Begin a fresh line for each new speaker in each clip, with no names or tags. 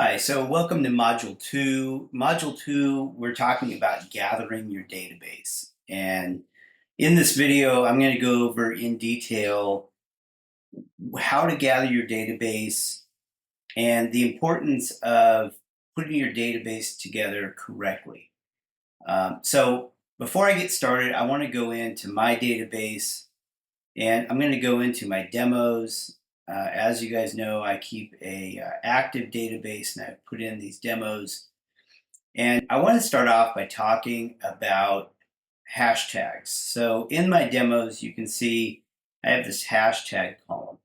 Hi, so welcome to Module 2. Module 2, we're talking about gathering your database. And in this video, I'm going to go over in detail how to gather your database and the importance of putting your database together correctly. So before I get started, I want to go into my database and I'm going to go into my demos. As you guys know, I keep a active database and I put in these demos. And I want to start off by talking about hashtags. So in my demos, you can see I have this hashtag column.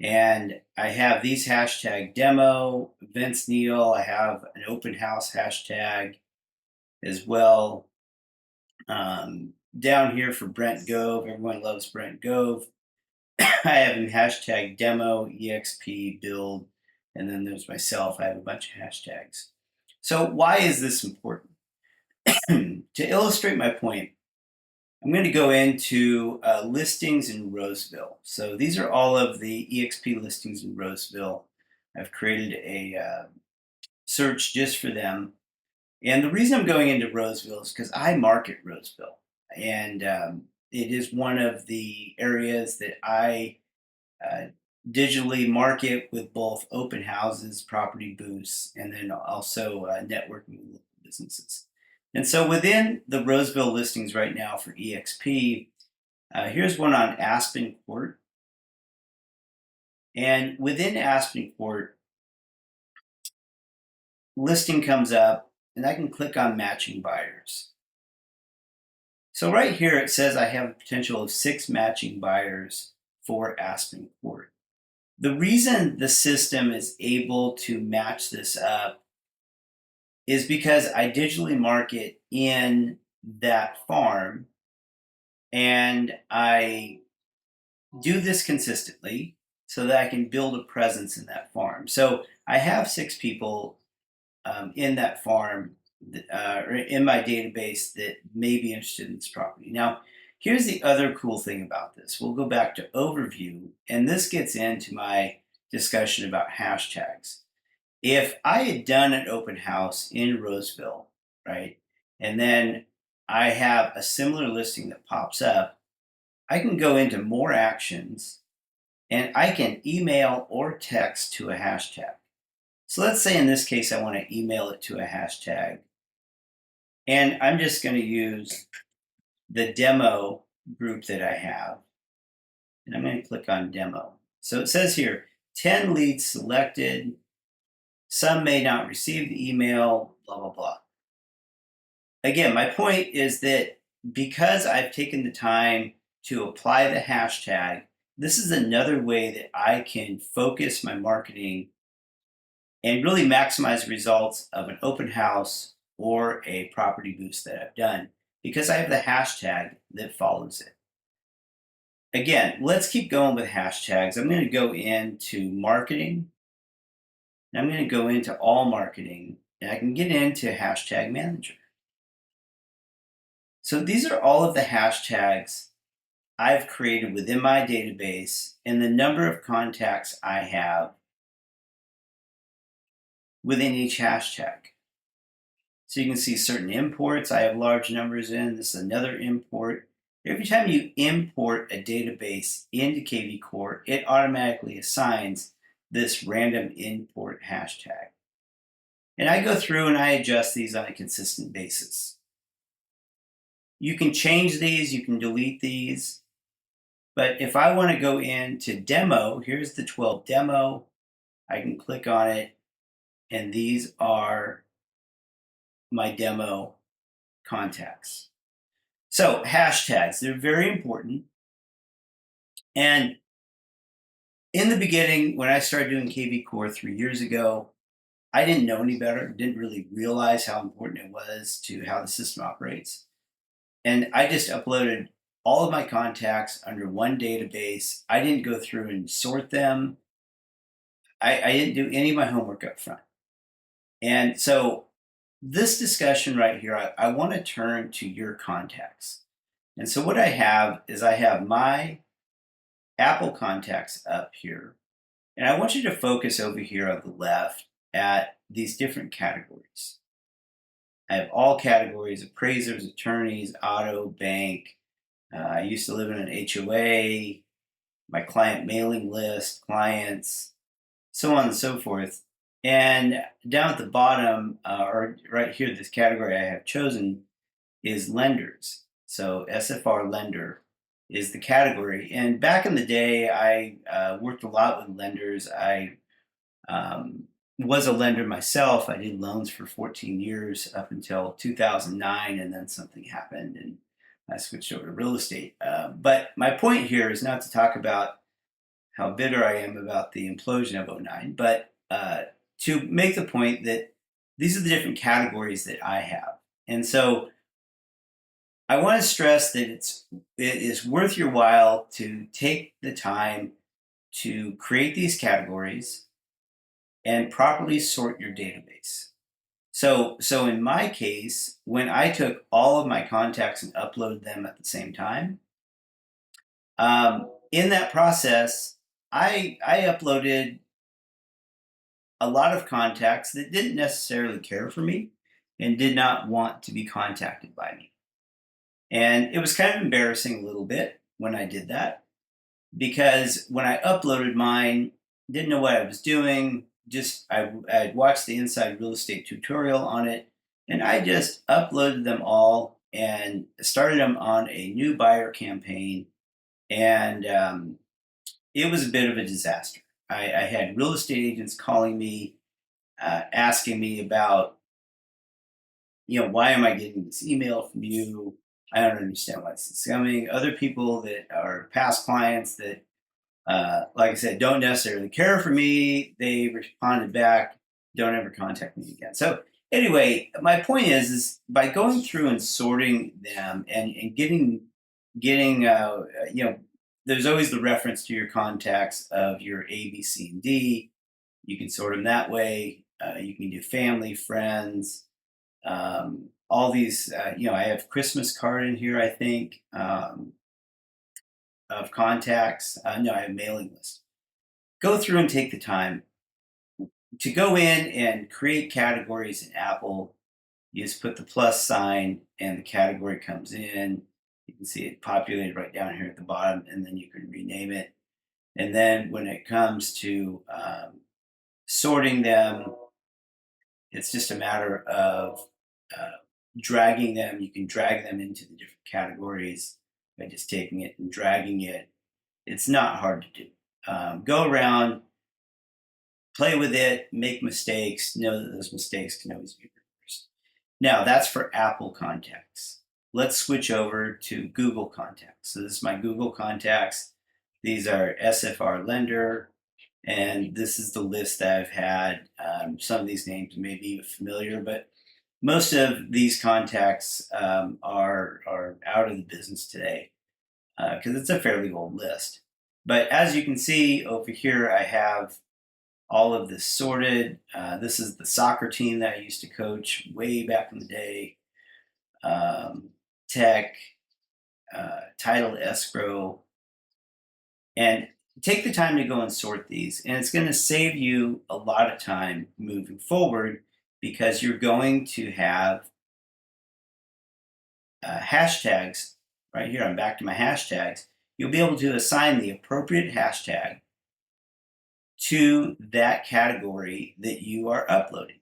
And I have these hashtag demo, Vince Neal, I have an open house hashtag as well. Down here for Brent Gove, everyone loves Brent Gove. I have a hashtag demo, EXP, build, and then there's myself. I have a bunch of hashtags. So why is this important? To illustrate my point, I'm going to go into listings in Roseville. So these are all of the EXP listings in Roseville. I've created a search just for them. And the reason I'm going into Roseville is because I market Roseville. And it is one of the areas that I uh, digitally market with both open houses, property booths, and then also networking with local businesses. And so within the Roseville listings right now for EXP, here's one on Aspen Court. And within Aspen Court, listing comes up and I can click on matching buyers. So right here it says I have a potential of 6 matching buyers for Aspen Court. The reason the system is able to match this up is because I digitally market in that farm and I do this consistently so that I can build a presence in that farm. So I have 6 people in that farm or in my database that may be interested in this property. Now, here's the other cool thing about this. We'll go back to overview, and this gets into my discussion about hashtags. If I had done an open house in Roseville, right, and then I have a similar listing that pops up, I can go into more actions and I can email or text to a hashtag. So let's say in this case, I want to email it to a hashtag. And I'm just going to use the demo group that I have. And I'm going to click on demo. So it says here, 10 leads selected. Some may not receive the email, blah, blah, blah. Again, my point is that because I've taken the time to apply the hashtag, this is another way that I can focus my marketing and really maximize results of an open house or a property boost that I've done because I have the hashtag that follows it. Again, let's keep going with hashtags. I'm going to go into marketing. And I'm going to go into all marketing and I can get into hashtag manager. So these are all of the hashtags I've created within my database and the number of contacts I have within each hashtag. So you can see certain imports I have large numbers in. This is another import. Every time you import a database into kvCORE, it automatically assigns this random import hashtag. And I go through and I adjust these on a consistent basis. You can change these, you can delete these. But if I want to go into demo, here's the 12 demo. I can click on it, and these are my demo contacts. So hashtags, they're very important. And in the beginning, when I started doing kvCORE 3 years ago, I didn't know any better, didn't really realize how important it was to how the system operates. And I just uploaded all of my contacts under one database. I didn't go through and sort them. I didn't do any of my homework up front. And so this discussion right here, I want to turn to your contacts. And so what I have is I have my Apple contacts up here. And I want you to focus over here on the left at these different categories. I have all categories: appraisers, attorneys, auto, bank. I used to live in an HOA, my client mailing list, clients, so on and so forth. And down at the bottom, or right here, this category I have chosen is lenders. So SFR lender is the category. And back in the day, I worked a lot with lenders. I um, was a lender myself. I did loans for 14 years up until 2009, and then something happened and I switched over to real estate. But my point here is not to talk about how bitter I am about the implosion of '09, but to make the point that these are the different categories that I have. And so I want to stress that it is worth your while to take the time to create these categories and properly sort your database. So in my case, when I took all of my contacts and uploaded them at the same time, in that process, I uploaded a lot of contacts that didn't necessarily care for me and did not want to be contacted by me. And it was kind of embarrassing a little bit when I did that because when I uploaded mine, didn't know what I was doing. Just I'd watched the Inside Real Estate tutorial on it, and I just uploaded them all and started them on a new buyer campaign. And it was a bit of a disaster. I had real estate agents calling me, asking me about, why am I getting this email from you? I don't understand why this is coming. Other people that are past clients that, like I said, don't necessarily care for me. They responded back, don't ever contact me again. So anyway, my point is by going through and sorting them and getting, there's always the reference to your contacts of your A, B, C, and D. You can sort them that way. You can do family, friends, all these. I have Christmas card in here, I think, of contacts. No, I have mailing list. Go through and take the time to go in and create categories in Apple. You just put the plus sign and the category comes in. You can see it populated right down here at the bottom, and then you can rename it. And then when it comes to sorting them, it's just a matter of dragging them. You can drag them into the different categories by just taking it and dragging it. It's not hard to do. Go around, play with it, make mistakes, know that those mistakes can always be reversed. Now, that's for Apple contacts. Let's switch over to Google contacts. So this is my Google contacts. These are SFR lender, and this is the list that I've had. Some of these names may be familiar, but most of these contacts are out of the business today because it's a fairly old list. But as you can see over here, I have all of this sorted. This is the soccer team that I used to coach way back in the day. Tech, title escrow, and take the time to go and sort these. And it's going to save you a lot of time moving forward because you're going to have hashtags right here. I'm back to my hashtags. You'll be able to assign the appropriate hashtag to that category that you are uploading.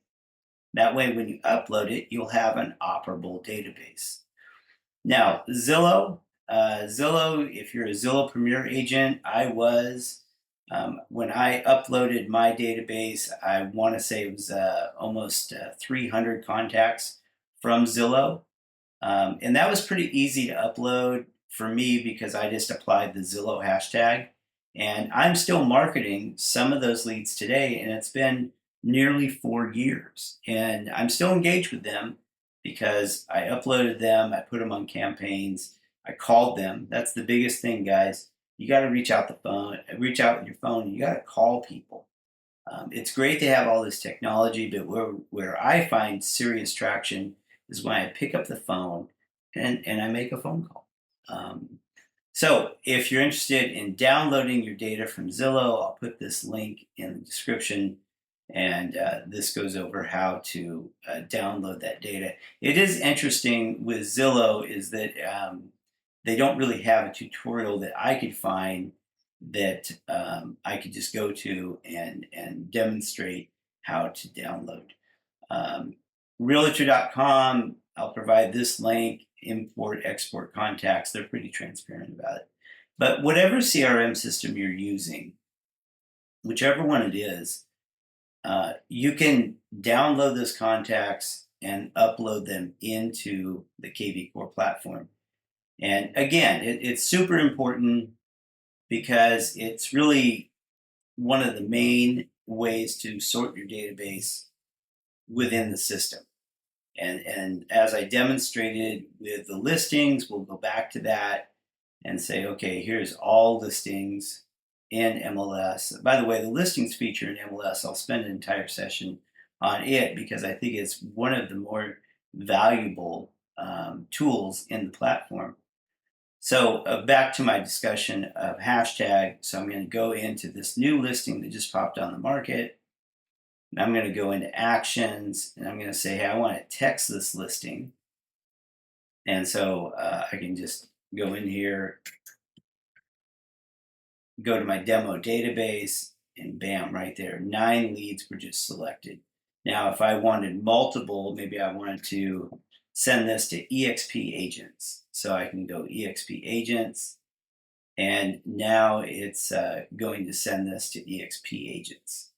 That way, when you upload it, you'll have an operable database. Now, Zillow, if you're a Zillow Premier agent, I was. When I uploaded my database, I want to say it was almost 300 contacts from Zillow. And that was pretty easy to upload for me because I just applied the Zillow hashtag. And I'm still marketing some of those leads today, and it's been nearly 4 years. And I'm still engaged with them because I uploaded them, I put them on campaigns, I called them. That's the biggest thing, guys. You got to reach out with your phone. You got to call people. It's great to have all this technology, but where I find serious traction is when I pick up the phone and I make a phone call. So if you're interested in downloading your data from Zillow, I'll put this link in the description. And this goes over how to download that data. It is interesting with Zillow is that they don't really have a tutorial that I could find that I could just go to and demonstrate how to download. Um, Realtor.com, I'll provide this link, import, export contacts. They're pretty transparent about it. But whatever CRM system you're using, whichever one it is, you can download those contacts and upload them into the kvCORE platform. And again, it's super important because it's really one of the main ways to sort your database within the system. And as I demonstrated with the listings, we'll go back to that and say, okay, here's all listings in MLS. By the way, the listings feature in MLS, I'll spend an entire session on it because I think it's one of the more valuable tools in the platform. So back to my discussion of hashtag. So I'm going to go into this new listing that just popped on the market. And I'm going to go into actions and I'm going to say, hey, I want to text this listing. And so I can just go in here, go to my demo database, and bam, right there, 9 leads were just selected. Now, if I wanted multiple, maybe I wanted to send this to EXP agents. So I can go EXP agents, and now it's going to send this to EXP agents.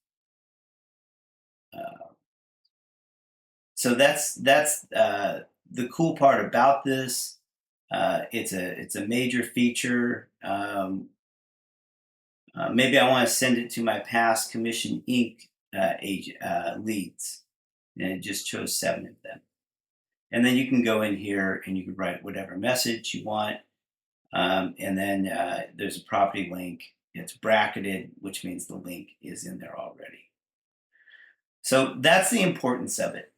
So that's the cool part about this. It's a major feature. Maybe I want to send it to my past Commission Inc. Leads, and it just chose 7 of them. And then you can go in here and you can write whatever message you want. And then there's a property link. It's bracketed, which means the link is in there already. So that's the importance of it.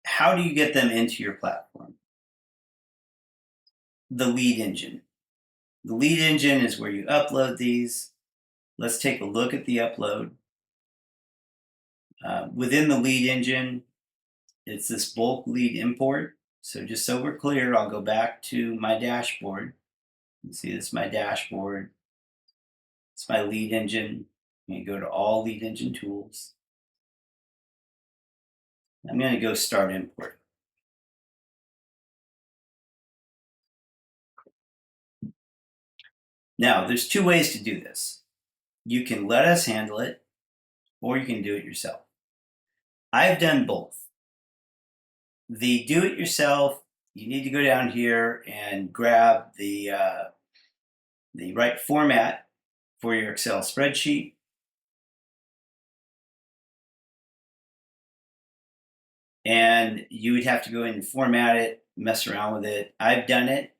How do you get them into your platform? The lead engine. The lead engine is where you upload these. Let's take a look at the upload. Within the lead engine, it's this bulk lead import. So just so we're clear, I'll go back to my dashboard. You see this is my dashboard. It's my lead engine. You go to all lead engine tools. I'm going to go start import. Now, there's 2 ways to do this. You can let us handle it, or you can do it yourself. I've done both. The do it yourself, you need to go down here and grab the right format for your Excel spreadsheet. And you would have to go in and format it, mess around with it. I've done it,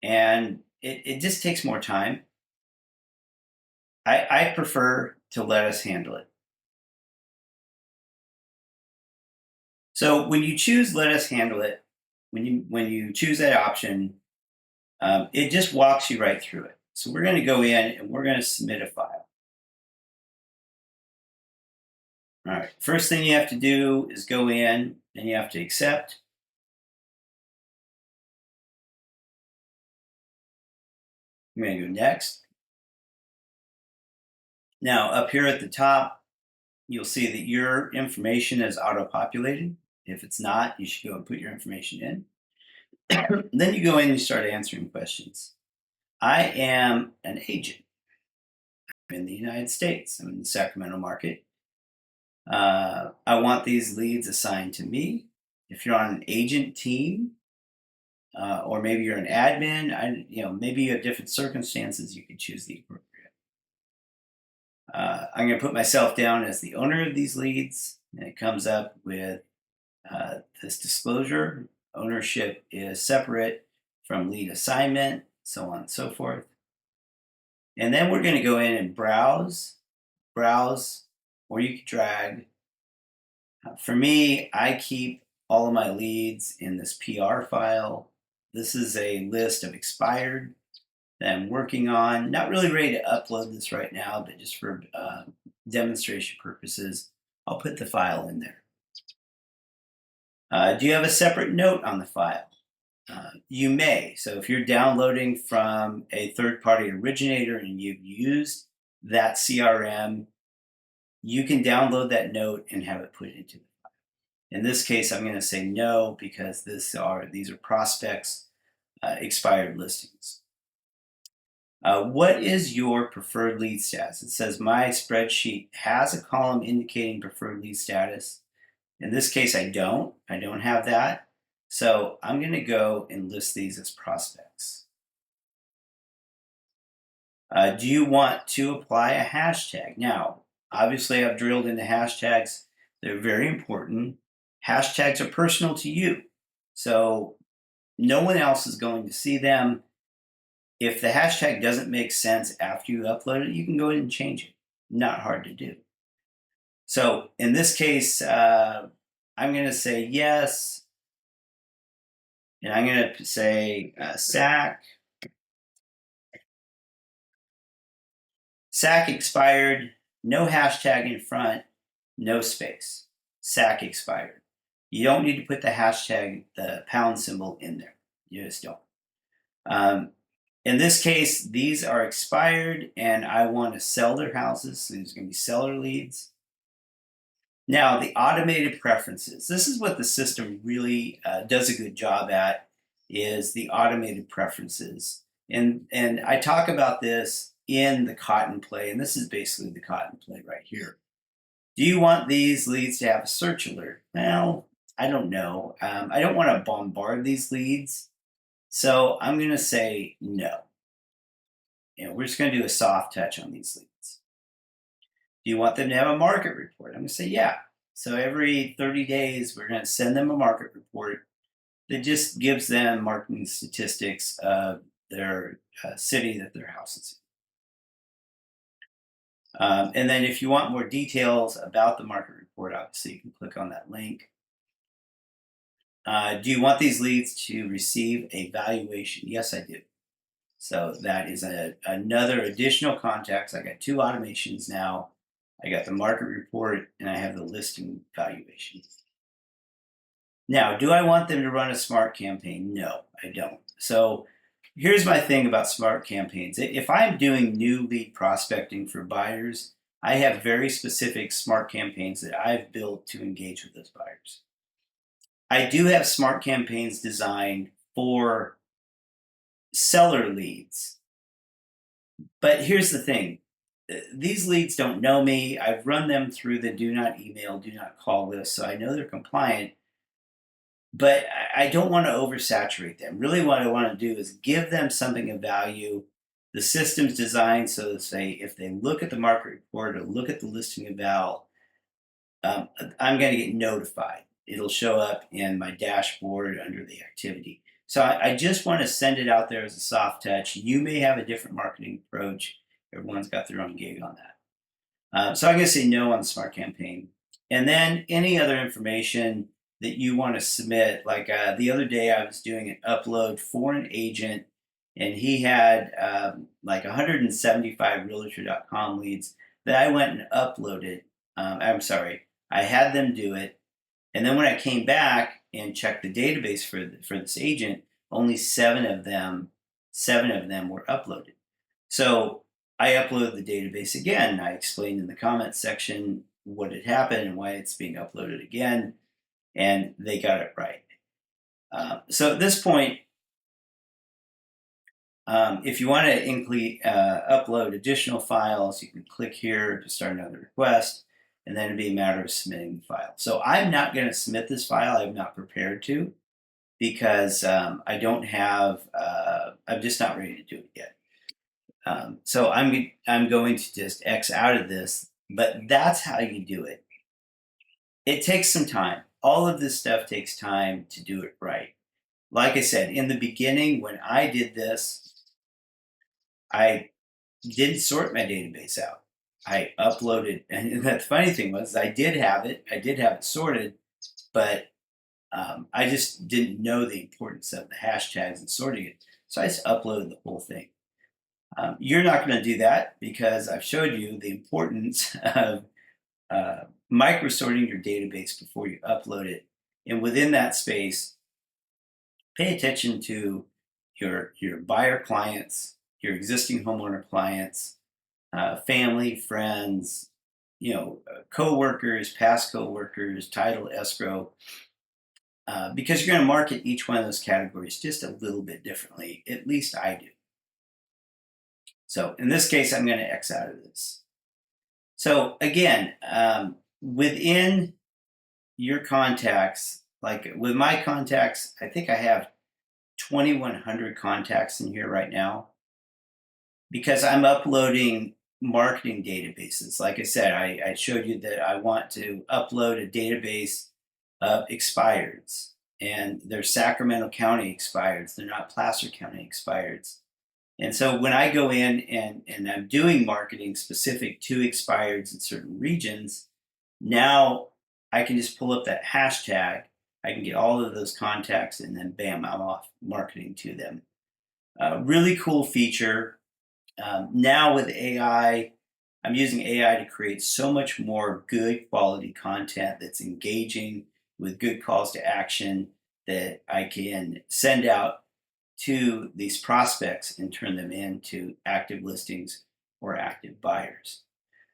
and it just takes more time. I prefer to let us handle it. So when you choose let us handle it, when you choose that option, it just walks you right through it. So we're going to go in and we're going to submit a file. All right, first thing you have to do is go in and you have to accept. I'm going to go next. Now up here at the top, you'll see that your information is auto-populated. If it's not, you should go and put your information in. Then you go in and you start answering questions. I am an agent. I'm in the United States. I'm in the Sacramento market. I want these leads assigned to me. If you're on an agent team, or maybe you're an admin, maybe you have different circumstances, you could choose the appropriate. I'm going to put myself down as the owner of these leads, and it comes up with this disclosure. Ownership is separate from lead assignment, so on and so forth. And then we're going to go in and browse, or you can drag. For me, I keep all of my leads in this PR file. This is a list of expired that I'm working on. Not really ready to upload this right now, but just for demonstration purposes, I'll put the file in there. Do you have a separate note on the file? You may. So if you're downloading from a third-party originator and you've used that CRM, you can download that note and have it put into the file. In this case, I'm going to say no because these are prospects, expired listings. What is your preferred lead status? It says my spreadsheet has a column indicating preferred lead status. In this case, I don't have that. So I'm going to go and list these as prospects. Do you want to apply a hashtag? Now, obviously I've drilled into hashtags. They're very important. Hashtags are personal to you. So no one else is going to see them. If the hashtag doesn't make sense after you upload it, you can go ahead and change it. Not hard to do. So in this case, I'm going to say yes. And I'm going to say SAC. SAC expired, no hashtag in front, no space. SAC expired. You don't need to put the hashtag, the pound symbol in there. You just don't. In this case, these are expired and I want to sell their houses. So there's going to be seller leads. Now, the automated preferences. This is what the system really does a good job at, is the automated preferences. And I talk about this in the cotton play, and this is basically the cotton play right here. Do you want these leads to have a search alert? Well, I don't know. I don't want to bombard these leads. So I'm going to say no. And we're just going to do a soft touch on these leads. Do you want them to have a market report? I'm going to say yeah. So every 30 days, we're going to send them a market report that just gives them marketing statistics of their city that their house is in. And then if you want more details about the market report, obviously you can click on that link. Do you want these leads to receive a valuation? Yes, I do. So that is another additional context. I got two automations now. I got the market report and I have the listing valuation. Now, do I want them to run a smart campaign? No, I don't. So here's my thing about smart campaigns. If I'm doing new lead prospecting for buyers, I have very specific smart campaigns that I've built to engage with those buyers. I do have smart campaigns designed for seller leads. But here's the thing. These leads don't know me. I've run them through the do not email, do not call list, so I know they're compliant. But I don't want to oversaturate them. Really what I want to do is give them something of value. The system's designed so that if they look at the market report or look at the listing eval, I'm going to get notified. It'll show up in my dashboard under the activity. So I just want to send it out there as a soft touch. You may have a different marketing approach. Everyone's got their own gig on that. So I'm going to say no on the smart campaign. And then any other information that you want to submit, like the other day I was doing an upload for an agent and he had like 175 realtor.com leads that I went and uploaded. I had them do it. And then when I came back and checked the database for this agent, only seven of them were uploaded. So I uploaded the database again. I explained in the comments section what had happened and why it's being uploaded again, and they got it right. So at this point, if you want to upload additional files, you can click here to start another request, and then it'd be a matter of submitting the file. So I'm not going to submit this file. I'm not prepared to, because I don't have. I'm just not ready to do it yet. So I'm going to just X out of this. But that's how you do it. It takes some time. All of this stuff takes time to do it right. Like I said, in the beginning, when I did this, I didn't sort my database out. I uploaded, and the funny thing was, I did have it sorted, but I just didn't know the importance of the hashtags and sorting it. So I just uploaded the whole thing. You're not going to do that because I've showed you the importance of micro-sorting your database before you upload it. And within that space, pay attention to your buyer clients, your existing homeowner clients, family, friends, co-workers, past co-workers, title, escrow, because you're going to market each one of those categories just a little bit differently. At least I do. So in this case, I'm going to X out of this. So again, within your contacts, like with my contacts, I think I have 2,100 contacts in here right now because I'm uploading marketing databases. Like I said, I showed you that I want to upload a database of expireds, and they're Sacramento County expireds. They're not Placer County expireds. And so when I go in and I'm doing marketing specific to expireds in certain regions, now I can just pull up that hashtag. I can get all of those contacts and then bam, I'm off marketing to them. Really cool feature. Now with AI, I'm using AI to create so much more good quality content that's engaging with good calls to action that I can send out to these prospects and turn them into active listings or active buyers.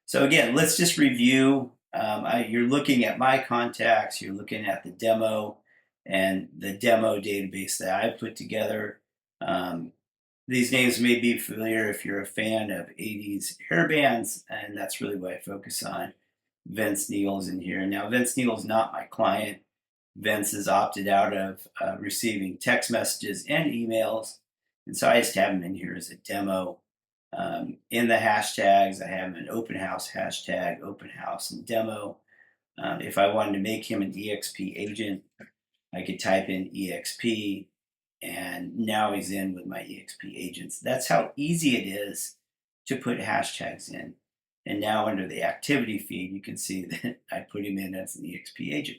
So again, let's just review. You're looking at my contacts, you're looking at the demo and the demo database that I put together. These names may be familiar if you're a fan of 80s hair bands, and that's really what I focus on. Vince Neal's in here. Now, Vince Neal's not my client. Vince has opted out of receiving text messages and emails, and so I just have him in here as a demo. In the hashtags, I have an open house hashtag, open house and demo. If I wanted to make him an EXP agent, I could type in EXP, and now he's in with my EXP agents. That's how easy it is to put hashtags in. And now under the activity feed, you can see that I put him in as an EXP agent.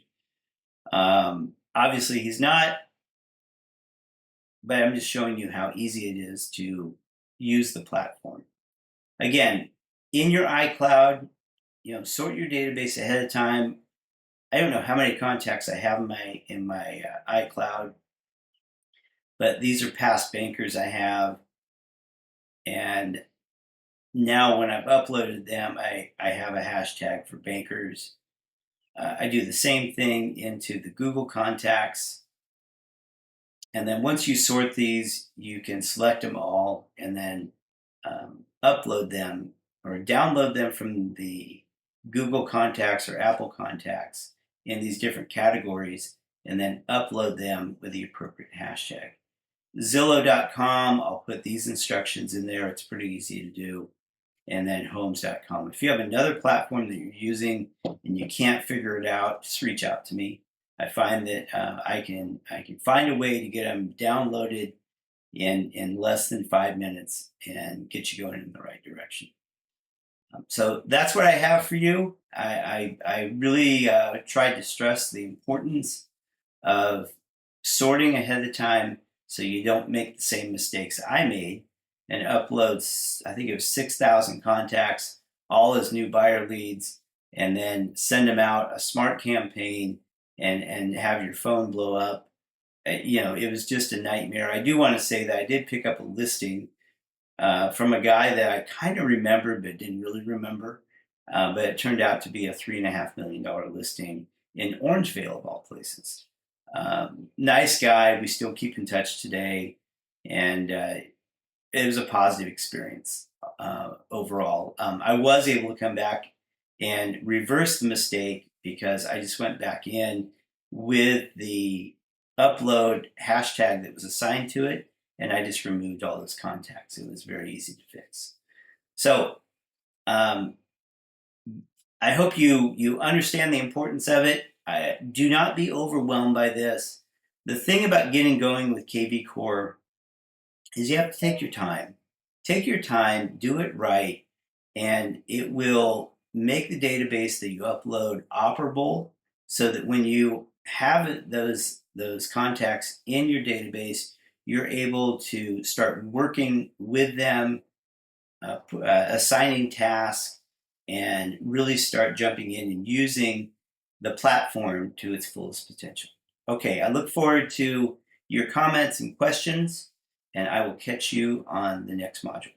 Obviously he's not, but I'm just showing you how easy it is to use the platform. Again, in your iCloud, sort your database ahead of time. I don't know how many contacts I have in my iCloud, but these are past bankers I have, and now when I've uploaded them, I have a hashtag for bankers. I do the same thing into the Google contacts. And then once you sort these, you can select them all and then upload them or download them from the Google contacts or Apple contacts in these different categories and then upload them with the appropriate hashtag. Zillow.com, I'll put these instructions in there. It's pretty easy to do. And then homes.com. If you have another platform that you're using and you can't figure it out, just reach out to me. I find that I can find a way to get them downloaded in less than 5 minutes and get you going in the right direction. So that's what I have for you. I really tried to stress the importance of sorting ahead of time so you don't make the same mistakes I made and upload, I think it was 6,000 contacts, all as new buyer leads, and then send them out a smart campaign and have your phone blow up. It was just a nightmare. I do want to say that I did pick up a listing from a guy that I kind of remembered but didn't really remember. But it turned out to be a $3.5 million listing in Orangevale, of all places. Nice guy. We still keep in touch today. And it was a positive experience overall. I was able to come back and reverse the mistake because I just went back in with the upload hashtag that was assigned to it, and I just removed all those contacts. It was very easy to fix. So I hope you understand the importance of it. Do not be overwhelmed by this. The thing about getting going with kvCORE is you have to take your time. Take your time, do it right, and it will make the database that you upload operable so that when you have those contacts in your database, you're able to start working with them assigning tasks, and really start jumping in and using the platform to its fullest potential. Okay, I look forward to your comments and questions, and I will catch you on the next module.